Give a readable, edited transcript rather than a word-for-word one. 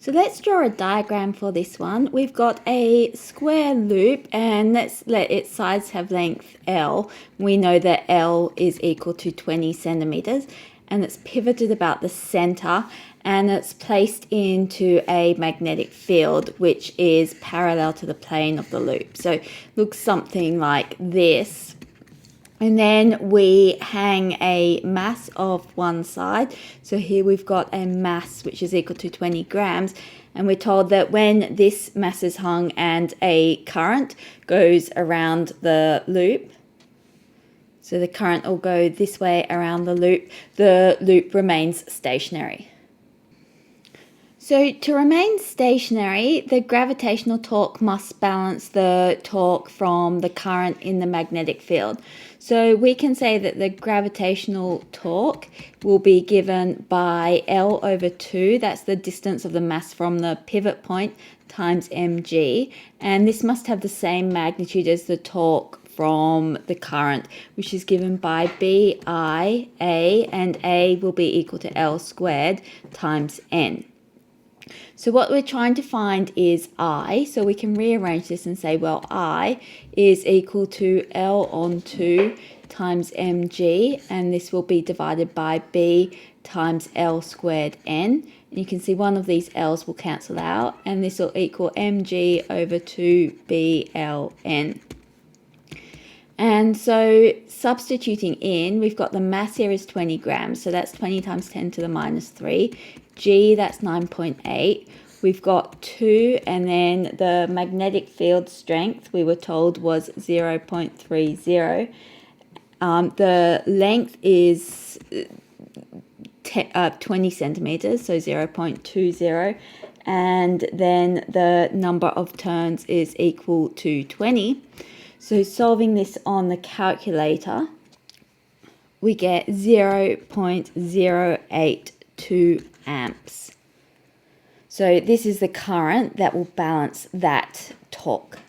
So let's draw a diagram for this one. We've got a square loop and let's let its sides have length L. We know that L is equal to 20 centimeters and it's pivoted about the center and it's placed into a magnetic field which is parallel to the plane of the loop. So it looks something like this. And then we hang a mass of one side. So here we've got a mass which is equal to 20 grams. And we're told that when this mass is hung and a current goes around the loop, so the current will go this way around the loop remains stationary. So to remain stationary, the gravitational torque must balance the torque from the current in the magnetic field. So we can say that the gravitational torque will be given by L over 2, that's the distance of the mass from the pivot point, times mg. And this must have the same magnitude as the torque from the current, which is given by BI, A, and A will be equal to L squared times N. So what we're trying to find is I, so we can rearrange this and say, well, I is equal to L on 2 times mg, and this will be divided by B times L squared N. And you can see one of these L's will cancel out, and this will equal mg over 2BLN. And so substituting in, we've got the mass here is 20 grams, so that's 20 times 10 to the minus 3. G, that's 9.8. We've got 2, and then the magnetic field strength we were told was 0.30. The length is 20 centimeters, so 0.20. And then the number of turns is equal to 20. So solving this on the calculator, we get 0.082 amps. So this is the current that will balance that torque.